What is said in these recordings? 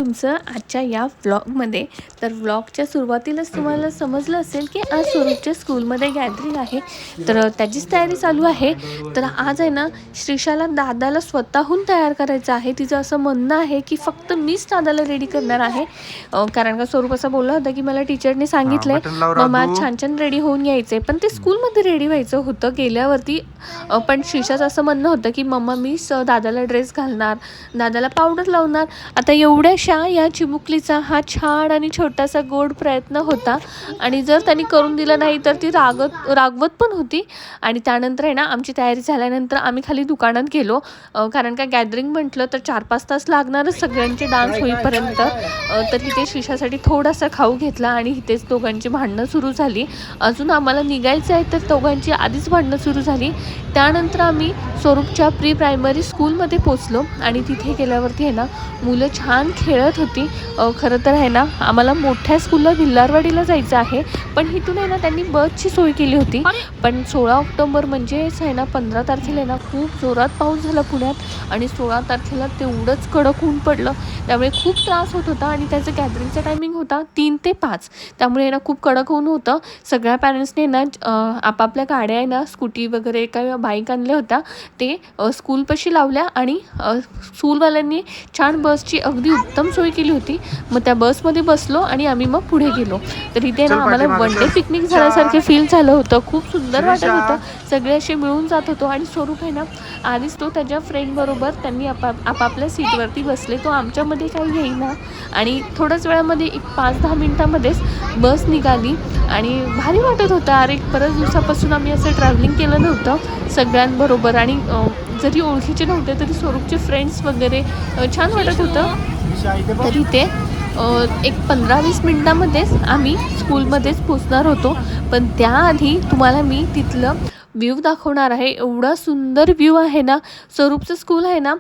तुमचं आजच्या या व्लॉगमध्ये. तर व्लॉगच्या सुरुवातीलाच तुम्हाला समजलं असेल की आज स्वरूपच्या स्कूलमध्ये गॅदरिंग आहे, तर त्याचीच तयारी चालू आहे. तर आज आहे ना, श्रीषाला दादाला स्वतःहून तयार करायचं आहे. तिचं असं म्हणणं आहे की फक्त मीच दादाला रेडी करणार आहे, कारण का स्वरूप असं बोलला होता की मला टीचरने सांगितलंय मम्मा छान छान रेडी होऊन यायचे, पण ते स्कूलमध्ये रेडी व्हायचं होतं गेल्यावरती. पण श्रीषाचं असं म्हणणं होतं की मम्मा मीच दादाला ड्रेस घालणार, दादाला पावडर लावणार. आता एवढ्याशा या चिमुकलीचा हा छान आणि छोटासा गोड प्रयत्न होता, आणि जर त्यांनी करून दिलं नाही तर ती रागवत पण होती. आणि त्यानंतर आहे ना, आमची तयारी झाल्यानंतर आम्ही खाली दुकानात गेलो, कारण का गॅदरिंग म्हटलं तर 4-5 तास लागणारच सगळ्यांचे डान्स होईपर्यंत. तर इथे श्रीषासाठी थोडासा खाऊ घेतला आणि इथेच दोघांची भांडणं सुरू झाली. अजून आम्हाला निघायचं आहे तर दोघांची आधीच भांडणं सुरू झाली. त्यानंतर आम्ही स्वरूपच्या प्री प्रायमरी स्कूलमध्ये पोचलो आणि तिथे गेल्यावरती आहे ना, मुलं छान खेळत होती. खरं तर आहे ना, आम्हाला मोठ्या स्कूलला भिल्लारवाडीला जायचं आहे, पण इथून आहे ना त्यांनी बसची सोय केली होती. पण 16 ऑक्टोबर म्हणजेच आहे ना 15 तारखेला आहे ना खूप जोरात पाऊस झाला पुण्यात, आणि 16 तारखेला तेवढंच कडक ऊन पडलं, त्यामुळे खूप त्रास होत होता. आणि त्याचं गॅदरिंगचा टायमिंग होता 3 ते 5, त्यामुळे ना खूप कडक ऊन होतं. सगळ्या पॅरेंट्सने ना आपापल्या गाड्या आहे ना, स्कूटी वगैरे काय बाईक आणल्या होत्या, ते स्कूलपाशी लावल्या आणि स्कूलवाल्यांनी छान बसची अगदी उत्तम सोय केली होती. मग त्या बसमध्ये बसलो आणि आम्ही मग पुढे गेलो. तर इथे ना आम्हाला वन डे पिकनिक झाल्यासारखे फील झालं होतं. खूप सुंदर वाटत होतं, सगळे असे मिळून जात होतो. आणि स्वरूप आहे ना, आधीच तो त्याच्या फ्रेंडबरोबर त्यांनी आपापल्या सीटवरती बसले, तो आमच्यामध्ये काही येईना. आणि थोड्याच वेळामध्ये एक 5-10 मिनिटामध्येच बस निघाली आणि भारी वाटत होतं. अरे, बऱ्याच दिवसापासून आम्ही असं ट्रॅव्हलिंग केलं नव्हतं सगळ्यांबरोबर, आणि जरी ओळखीचे नव्हते तरी स्वरूपचे फ्रेंड्स वगैरे छान वाटत होतं. तर इथे एक 15-20 मिनिटामध्येच आम्ही स्कूलमध्येच पोचणार होतो. पण त्याआधी तुम्हाला मी तिथलं व्ह्यू दाखवणार आहे. एवढा सुंदर व्ह्यू आहे ना. स्वरूपचं स्कूल आहे ना,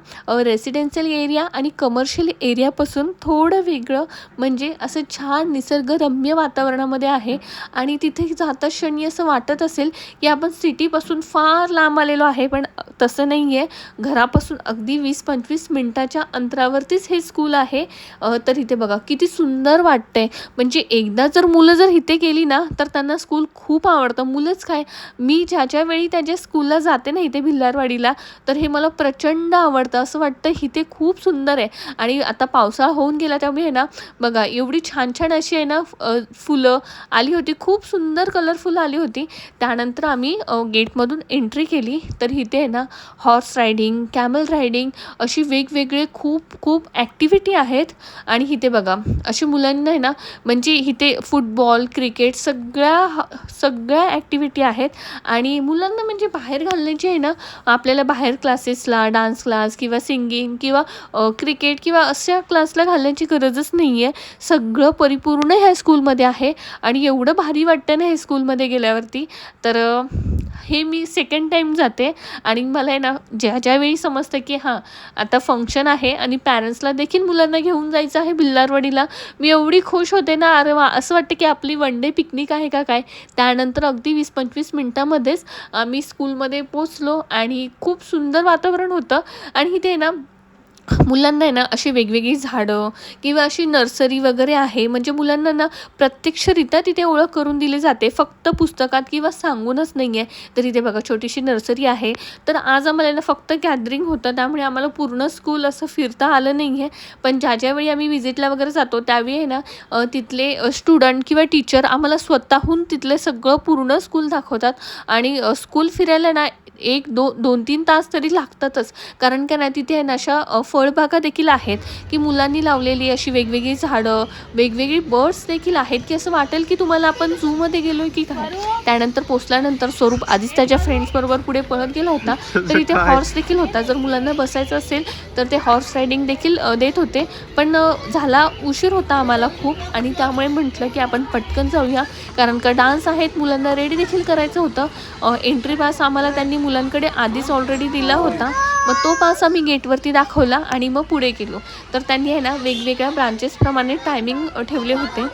रेसिडेन्शियल एरिया आणि कमर्शियल एरियापासून थोडं वेगळं, म्हणजे असं छान निसर्गरम्य वातावरणामध्ये आहे. आणि तिथे जाता क्षणी असं वाटत असेल की आपण सिटीपासून फार लांब आलेलो आहे, पण तसं नाही आहे. घरापासून अगदी 20-25 मिनटाच्या अंतरावरतीच हे स्कूल आहे. तर इथे बघा किती सुंदर वाटतंय. म्हणजे एकदा जर मुलं जर इथे गेली ना, तर त्यांना स्कूल खूप आवडतं. मुलंच काय, मी ज्या वेळी त्याच्या स्कूलला जाते ना इथे भिल्लारवाडीला, तर हे मला प्रचंड आवडतं. असं वाटतं इथे खूप सुंदर आहे. आणि आता पावसाळा होऊन गेला, त्यामुळे आहे ना बघा एवढी छान छान अशी आहे ना फुलं आली होती, खूप सुंदर कलरफुल आली होती. त्यानंतर आम्ही गेटमधून एंट्री केली, तर इथे आहे ना हॉर्स रायडिंग, कॅमल रायडिंग अशी वेगवेगळे खूप ॲक्टिव्हिटी आहेत. आणि इथे बघा अशी मुलांना आहे ना, म्हणजे इथे फुटबॉल, क्रिकेट सगळ्या ॲक्टिव्हिटी आहेत. आणि मुलांना म्हणजे बाहेर घालण्याची आहे ना, आपल्याला बाहेर क्लासेसला, डान्स क्लास किंवा सिंगिंग किंवा क्रिकेट किंवा अशा क्लासला घालण्याची गरजच नाही आहे. सगळं परिपूर्ण ह्या स्कूलमध्ये आहे. आणि एवढं भारी वाटतं ना हे स्कूलमध्ये गेल्यावरती. तर हे मी सेकंड टाईम जाते, आणि मला आहे ना ज्यावेळी समजतं की हां आता फंक्शन आहे आणि पॅरेंट्सला देखील मुलांना घेऊन जायचं आहे भिल्लारवाडीला, मी एवढी खुश होते ना. अरे वा, असं वाटतं की आपली वन डे पिकनिक आहे का काय. त्यानंतर अगदी 20-25 मिनटामध्येच आम्ही स्कूलमध्ये पोचलो आणि खूप सुंदर वातावरण होतं. आणि इथे ना मुलांना आहे ना अशी वेगवेगळी झाडं किंवा अशी नर्सरी वगैरे आहे, म्हणजे मुलांना ना प्रत्यक्षरित्या तिथे ओळख करून दिली जाते, फक्त पुस्तकात किंवा सांगूनच नाही आहे. तर इथे बघा छोटीशी नर्सरी आहे. तर आज आम्हाला ना फक्त गॅदरिंग होतं, त्यामुळे आम्हाला पूर्ण स्कूल असं फिरता आलं नाही आहे. पण ज्यावेळी आम्ही व्हिजिटला वगैरे जातो त्यावेळी आहे ना तिथले स्टुडंट किंवा टीचर आम्हाला स्वतःहून तिथले सगळं पूर्ण स्कूल दाखवतात. आणि स्कूल फिरायला ना 2-3 तास तरी लागतातच, कारण का ना तिथे आहे ना अशा फळबागा देखील आहेत की मुलांनी लावलेली अशी वेगवेगळी झाडं, वेगवेगळी बर्ड्स देखील आहेत, की असं वाटेल की तुम्हाला आपण झूमध्ये गेलो आहे की काय. त्यानंतर पोचल्यानंतर स्वरूप आधीच त्याच्या फ्रेंड्सबरोबर पुढे पळत गेला होता. तर इथे हॉर्स देखील होता, जर मुलांना बसायचं असेल तर ते हॉर्स रायडिंग देखील देत होते. पण झाला उशीर होता आम्हाला खूप, आणि त्यामुळे म्हटलं की आपण पटकन जाऊया, कारण का डान्स आहेत, मुलांना रेडी देखील करायचं होतं. एंट्री पास आम्हाला त्यांनी मुलांकडे आधीच ऑलरेडी दिला होता. मग तो पास आम्ही गेटवरती दाखवला आणि मग पुढे गेलो. तर त्यांनी आहे ना वेगवेगळ्या ब्रांचेसप्रमाणे टायमिंग ठेवले होते.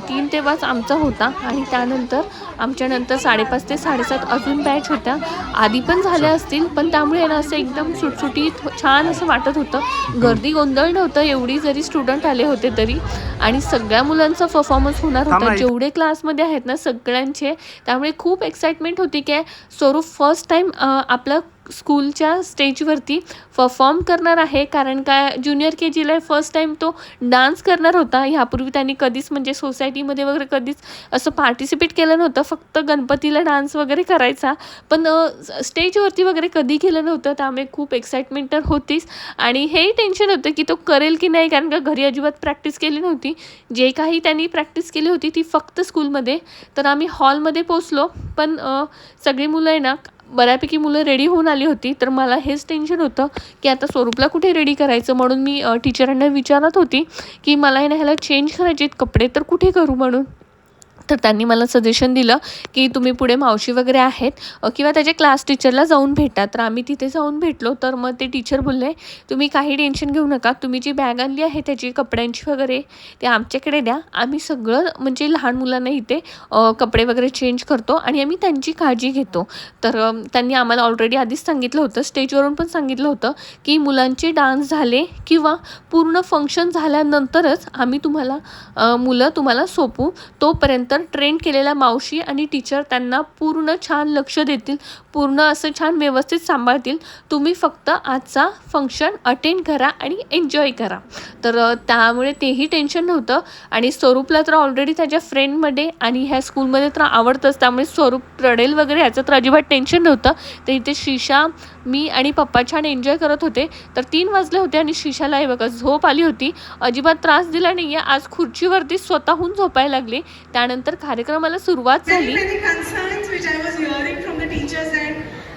3 ते 5 आमचा होता आणि त्यानंतर आमच्यानंतर 5:30 ते 7:30 अजून बॅच होत्या. आधी पण झाल्या असतील, पण त्यामुळे ना असं एकदम सुटसुटीत छान असं वाटत होतं. गर्दी गोंधळ नव्हतं एवढी, जरी स्टुडंट आले होते तरी. आणि सगळ्या मुलांचा परफॉर्मन्स होणार होता, जेवढे क्लासमध्ये आहेत ना सगळ्यांचे. त्यामुळे खूप एक्साइटमेंट होती की स्वरूप फर्स्ट टाईम आपलं स्कूलच्या स्टेजवरती परफॉर्म करणार आहे. कारण काय ज्युनियर के जीला फर्स्ट टाईम तो डान्स करणार होता. ह्यापूर्वी त्यांनी कधीच म्हणजे सोसायटीमध्ये वगैरे कधीच असं पार्टिसिपेट केलं नव्हतं. फक्त गणपतीला डान्स वगैरे करायचा, पण स्टेजवरती वगैरे कधी केलं नव्हतं. त्यामुळे खूप एक्साइटमेंट तर होतीच आणि हेही टेन्शन होतं की तो करेल की नाही, कारण का घरी अजिबात प्रॅक्टिस केली नव्हती. जे काही त्यांनी प्रॅक्टिस केली होती ती फक्त स्कूलमध्ये. तर आम्ही हॉलमध्ये पोचलो, पण सगळी मुलं आहे ना, बऱ्यापैकी मुलं रेडी होऊन आली होती. तर मला हेच टेन्शन होतं की आता स्वरूपला कुठे रेडी करायचं, म्हणून मी टीचरांना विचारत होती की मला आहे ना ह्याला चेंज करायचे आहेत कपडे, तर कुठे करू म्हणून. तर त्यांनी मला सजेशन दिलं की तुम्ही पुढे मावशी वगैरे आहेत किंवा त्याच्या क्लास टीचरला जाऊन भेटा. तर आम्ही तिथे जाऊन भेटलो. तर मग ते टीचर बोलले, तुम्ही काही टेन्शन घेऊ नका, तुम्ही जी बॅग आणली आहे त्याची कपड्यांची वगैरे ते आमच्याकडे द्या, आम्ही सगळं म्हणजे लहान मुलांना इथे कपडे वगैरे चेंज करतो आणि आम्ही त्यांची काळजी घेतो. तर त्यांनी आम्हाला ऑलरेडी आधीच सांगितलं होतं, स्टेजवरून पण सांगितलं होतं की मुलांचे डान्स झाले किंवा पूर्ण फंक्शन झाल्यानंतरच आम्ही मुलं तुम्हाला सोपू. तोपर्यंत ट्रेन केलेल्या मावशी आणि टीचर त्यांना पूर्ण छान लक्ष देतील, पूर्ण असं छान व्यवस्थित सांभाळतील. तुम्ही फक्त आजचा फंक्शन अटेंड करा आणि एन्जॉय करा. तर त्यामुळे तेही टेन्शन नव्हतं. आणि स्वरूपला तर ऑलरेडी त्याच्या फ्रेंडमध्ये आणि ह्या स्कूलमध्ये तर आवडतंच, त्यामुळे स्वरूप रडेल वगैरे ह्याचं तर अजिबात टेन्शन नव्हतं. तर इथे श्रीशा, मी आणि पप्पा छान एन्जॉय करत होते. तर 3 वाजले होते आणि श्रीशाला हे बघा झोप आली होती. अजिबात त्रास दिला नाही आहे. आज खुर्चीवरती स्वतःहून झोपायला लागली. त्यानंतर कार्यक्रमाला सुरुवात झाली.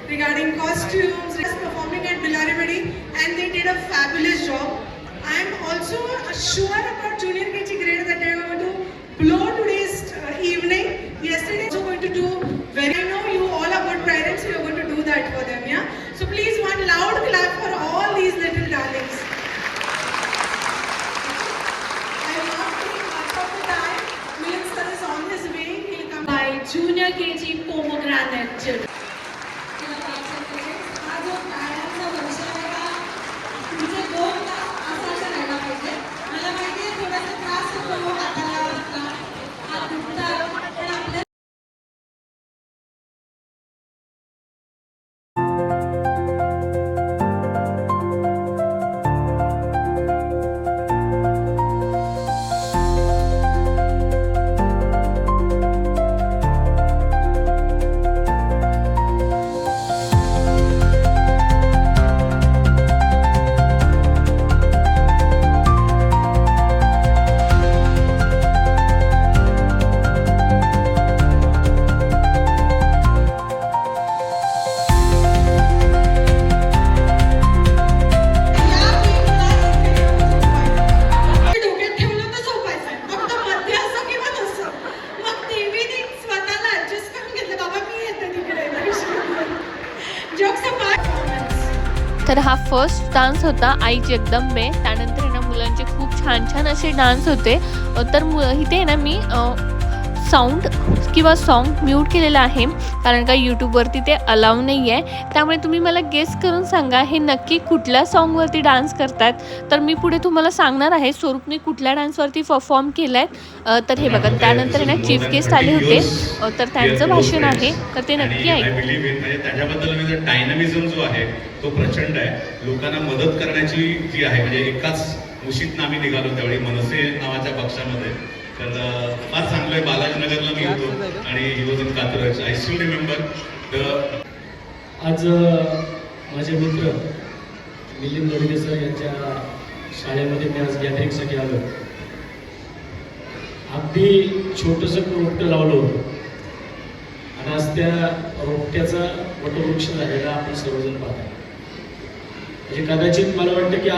Regarding costumes, performing at Bilarimadi, and they did a fabulous job. I am also sure about Junior KG grade that they are going to blow today's evening. Yesterday, also going to do very. I know you all are good parents, so you are going to do that for them, yeah. So please, one loud clap for all these little darlings. I am not taking much of the time. Milan sir is on his way. He'll come by Junior KG Pomegranate children. तर हा first dance होता आई जगदंबे. त्यानंतर ना मुलांचे खूप छान छान असे डान्स होते. तर इथे ना मी साऊंड किंवा सॉन्ग म्यूट केलेलं आहे, कारण का यूट्यूबवरती ते अलाव नाही आहे. त्यामुळे तुम्ही मला गेस करून सांगा हे नक्की कुठल्या सॉन्गवरती डान्स करतात. तर मी पुढे तुम्हाला सांगणार आहे स्वरूपने कुठल्या डान्सवरती परफॉर्म केलं आहे. तर हे बघा, त्यानंतर ना चीफ गेस्ट आले होते, तर त्यांचं भाषण आहे, तर ते नक्की ऐका. त्याच्याबद्दल डायनामिझम जो आहे तो प्रचंड आहे. लोकांना मदत करण्याची जी आहे, म्हणजे एकाच मुशीतनं आम्ही निघालो त्यावेळी मनसे नावाच्या पक्षामध्ये. तर फार चांगलं आहे. बालाजीनगरला मी होतो आणि he was in Katraj. I still remember. आज माझे मित्र मिलिंद दोडगे सर यांच्या शाळेमध्ये मी आज गॅदरिंगसाठी आलो. अगदी छोटंसं रोपटं लावलं होतं आणि आज त्या रोपट्याचा वटवृक्ष झालेला आपण सर्वजण पाहतो. म्हणजे कदाचित मला वाटतं की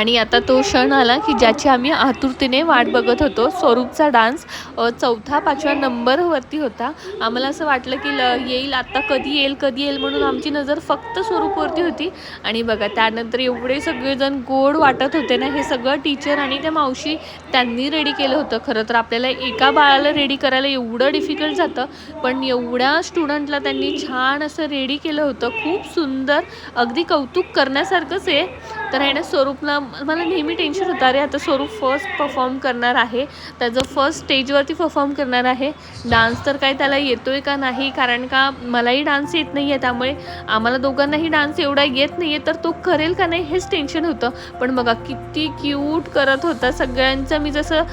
आणि आता तो क्षण आला की ज्याची आम्ही आतुरतेने वाट बघत होतो. स्वरूपचा डान्स 4-5व्या नंबरवरती होता. आम्हाला असं वाटलं की येईल आता, कधी येईल म्हणून आमची नजर फक्त स्वरूपवरती होती. आणि बघा त्यानंतर एवढे सगळेजण गोड वाटत होते ना. हे सगळं टीचर आणि त्या मावशी त्यांनी रेडी केलं होतं. खरं तर आपल्याला एका बाळाला रेडी करायला एवढं डिफिकल्ट जातं, पण एवढ्या स्टुडंटला त्यांनी छान असं रेडी केलं होतं. खूप सुंदर, अगदी कौतुक करण्यासारखंच आहे. तर आहे ना, स्वरूपला मला नेहमी टेन्शन होतं, अरे आता स्वरूप फर्स्ट परफॉर्म करणार आहे, त्याचं फर्स्ट स्टेजवरती परफॉर्म करणार आहे, डान्स तर काय त्याला येतोय का नाही, कारण का मलाही डान्स येत नाही आहे, त्यामुळे आम्हाला दोघांनाही डान्स एवढा येत नाही आहे, तर तो करेल का नाही हेच टेन्शन होतं. पण बघा किती क्यूट करत होता. सगळ्यांचं मी जसं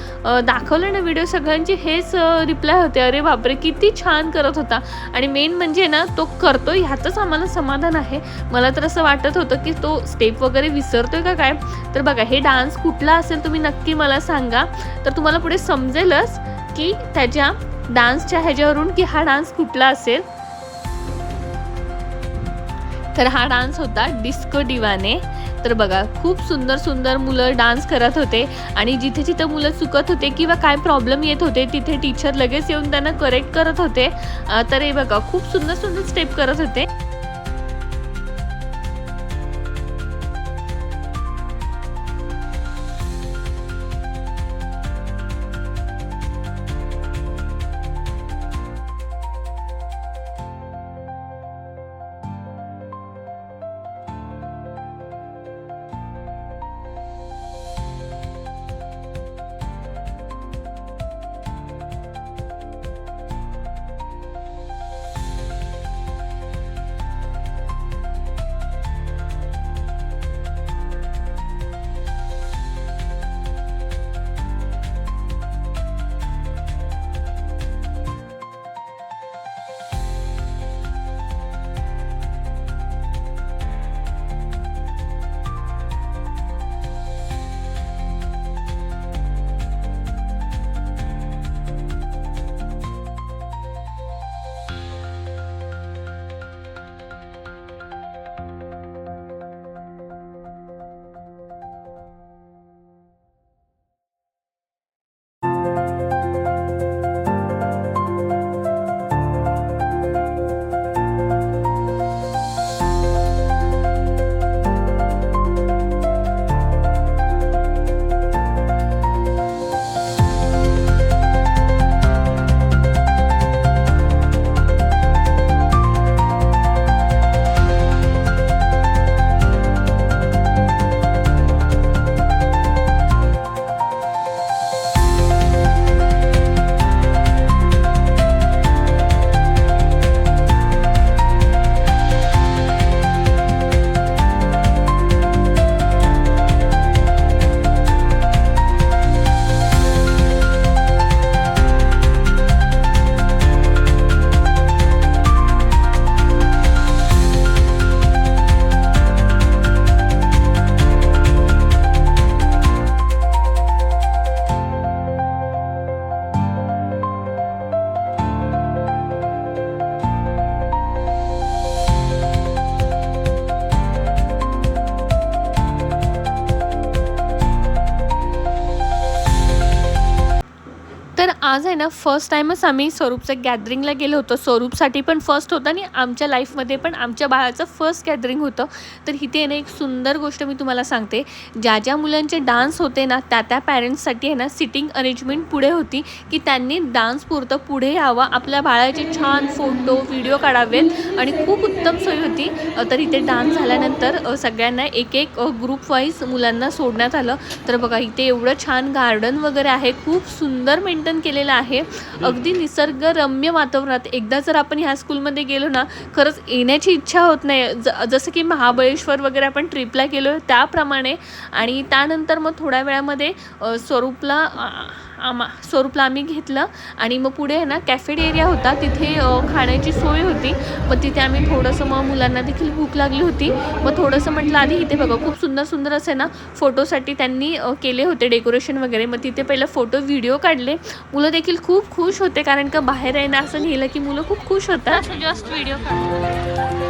दाखवलं ना व्हिडिओ, सगळ्यांची हेच रिप्लाय होते, अरे बापरे किती छान करत होता. आणि मेन म्हणजे ना, तो करतो ह्यातच आम्हाला समाधान आहे. मला तर असं वाटत होतं की तो स्टेप वगैरे विसरतोय का काय. तर बघा हे डान्स कुठला असेल तुम्ही नक्की मला सांगा, तर तुम्हाला पुढे समजेलच की त्याच्या डान्सच्या ह्याच्यावरून की हा डान्स कुठला असेल. तर हा डान्स होता डिस्को डिवाने. तर बघा खूप सुंदर सुंदर मुलं डान्स करत होते आणि जिथे जिथे मुलं चुकत होते किंवा काय प्रॉब्लेम येत होते तिथे टीचर लगेच येऊन त्यांना करेक्ट करत होते. तर हे बघा खूप सुंदर सुंदर स्टेप करत होते. तर आज आहे ना फर्स्ट टाईमच आम्ही स्वरूपचं गॅदरिंगला गेलो होतो. स्वरूपसाठी पण फर्स्ट होतं आणि आमच्या लाईफमध्ये पण आमच्या बाळाचं फर्स्ट गॅदरिंग होतं. तर इथे ना एक सुंदर गोष्ट मी तुम्हाला सांगते, ज्या ज्या मुलांचे डान्स होते ना त्या पॅरेंट्ससाठी आहे ना सिटिंग अरेंजमेंट पुढे होती की त्यांनी डान्स पुरतं पुढे यावं, आपल्या बाळाचे छान फोटो व्हिडिओ काढावेत आणि खूप उत्तम सोय होती. तर इथे डान्स झाल्यानंतर सगळ्यांना एक एक ग्रुप वाईज मुलांना सोडण्यात आलं. तर बघा इथे एवढं छान गार्डन वगैरे आहे, खूप सुंदर मेंटेन केलेलं आहे, अगदी निसर्गरम्य वातावरणात. एकदा जर आपण ह्या स्कूलमध्ये गेलो ना खरंच येण्याची इच्छा होत नाही. जसं की महाबळेश्वर वगैरे आपण ट्रिपला गेलो त्याप्रमाणे. आणि त्यानंतर मग थोड्या वेळामध्ये स्वरूपला आम्ही घेतलं आणि मग पुढे आहे ना कॅफेटेरिया होता, तिथे खाण्याची सोय होती. मग तिथे आम्ही थोडंसं, मग मुलांना देखील भूक लागली होती, मग थोडंसं म्हटलं आधी इथे बघा खूप सुंदर सुंदर असे ना फोटोसाठी त्यांनी केले होते डेकोरेशन वगैरे. मग तिथे पहिलं फोटो व्हिडिओ काढले. मुलं देखील खूप खुश होते, कारण का बाहेर आहे ना असं नेलं की मुलं खूप खुश होतात. जस्ट व्हिडिओ काढ.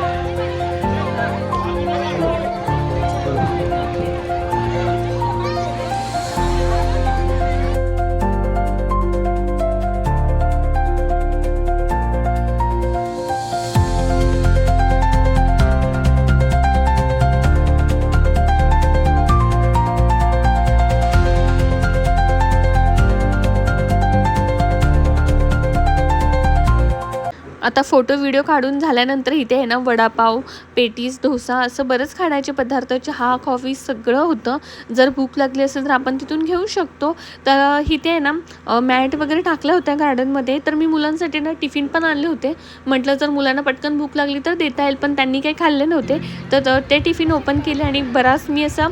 आता फोटो व्हिडिओ काढून झाल्यानंतर इथे आहे ना वडापाव, पेटीस, डोसा असं बरंच खाण्याचे पदार्थ, चहा, कॉफी सगळं होतं. जर भूक लागली असेल तर आपण तिथून घेऊ शकतो. तर इथे आहे ना मॅट वगैरे टाकल्या होत्या गार्डनमध्ये. तर मी मुलांसाठी ना टिफिन पण आणले होते. म्हटलं जर मुलांना पटकन भूक लागली तर देता येईल, पण त्यांनी काही खाल्ले नव्हते. तर ते टिफिन ओपन केले आणि बराच मी असा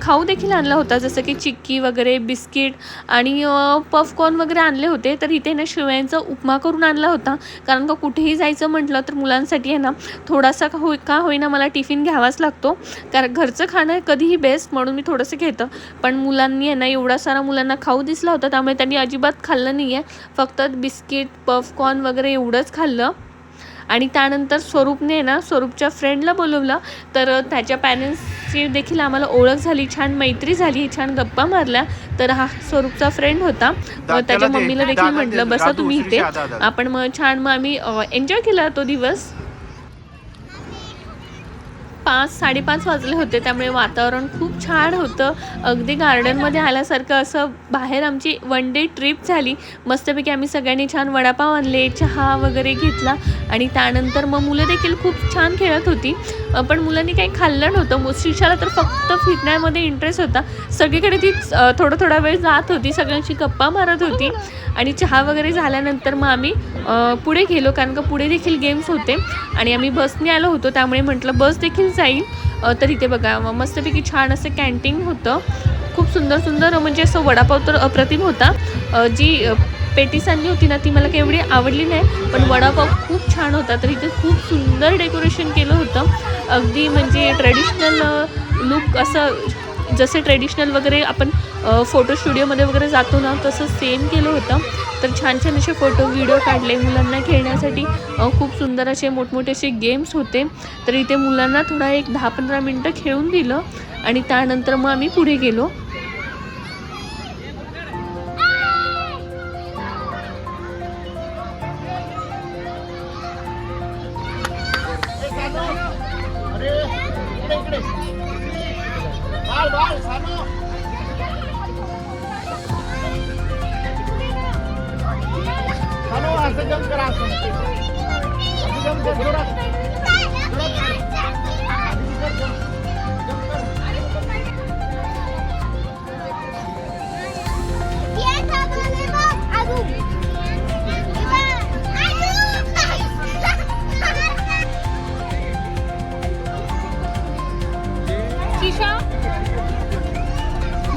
खाऊ देखील आणला होता, जसं की चिक्की वगैरे, बिस्किट आणि पफकॉर्न वगैरे आणले होते. तर इथे ना शेवयांचा उपमा करून आणला होता, कारण का कुठेही जायचं म्हटलं तर मुलांसाठी आहे ना थोडासा का होईना मला टिफिन घ्यावाच लागतो. कारण घरचं खाणं कधीही बेस्ट म्हणून मी थोडंसं घेतं. पण मुलांनी आहे ना एवढा सारा मुलांना खाऊ दिसला होता, त्यामुळे त्यांनी अजिबात खाल्लं नाही आहे. फक्त बिस्किट, पफकॉर्न वगैरे एवढंच खाल्लं. आणि त्यानंतर स्वरूपने ना स्वरूपच्या फ्रेंडला बोलवलं. तर त्याच्या पॅरेंट्सची देखील आम्हाला ओळख झाली, छान मैत्री झाली, छान गप्पा मारल्या. तर हा स्वरूपचा फ्रेंड होता. त्याच्या मम्मीला देखील म्हटलं बसा तुम्ही इथे. आपण मग छान आम्ही एन्जॉय केला तो दिवस. 5-5:30 वाजले होते, त्यामुळे वातावरण खूप छान होतं. अगदी गार्डनमध्ये आल्यासारखं असं. बाहेर आमची वन डे ट्रिप झाली. मस्तपैकी आम्ही सगळ्यांनी छान वडापाव आणले, चहा वगैरे घेतला आणि त्यानंतर मग मुलं देखील खूप छान खेळत होती. पण मुलांनी काही खाल्लं नव्हतं. श्रीशाला तर फक्त फिरण्यामध्ये इंटरेस्ट होता. सगळीकडे ती थोडा वेळ जात होती, सगळ्यांशी गप्पा मारत होती. आणि चहा वगैरे झाल्यानंतर मग आम्ही पुढे गेलो, कारण का पुढे देखील गेम्स होते आणि आम्ही बसने आलो होतो, त्यामुळे म्हटलं बस देखील जाईल. तर इथे बघा मस्तपैकी छान असं कॅन्टीन होतं. खूप सुंदर म्हणजे असं वडापाव तर अप्रतिम होता. जी पेटीस आणली होती ना ती मला काही एवढी आवडली नाही, पण वडापाव खूप छान होता. तर इथे खूप सुंदर डेकोरेशन केलं होतं. अगदी म्हणजे ट्रेडिशनल लुक, असं जसे ट्रेडिशनल वगैरे आपण फोटो स्टुडिओमध्ये वगैरे जातो ना तसं सेम केलं होतं. तर छान असे फोटो व्हिडिओ काढले. मुलांना खेळण्यासाठी खूप सुंदर असे मोठमोठे असे गेम्स होते. तर इथे मुलांना थोडा एक 10-15 मिनटं खेळून दिलं आणि त्यानंतर मग आम्ही पुढे गेलो.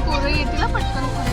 पोरं येतील पटकन पुढे.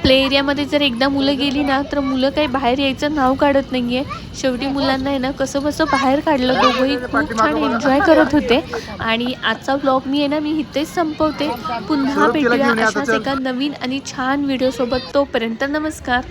प्ले एरियामध्ये जर एकदा मुलं गेली ना तर मुलं काही बाहेर यायचं नाव काढत नाही आहे. शेवटी मुलांना आहे ना कसं बाहेर काढलं. दोघंही खूप छान एन्जॉय करत होते. आणि आजचा व्लॉग मी इथेच संपवते. पुन्हा भेटूया अशाच एका नवीन आणि छान व्हिडिओसोबत. तोपर्यंत नमस्कार.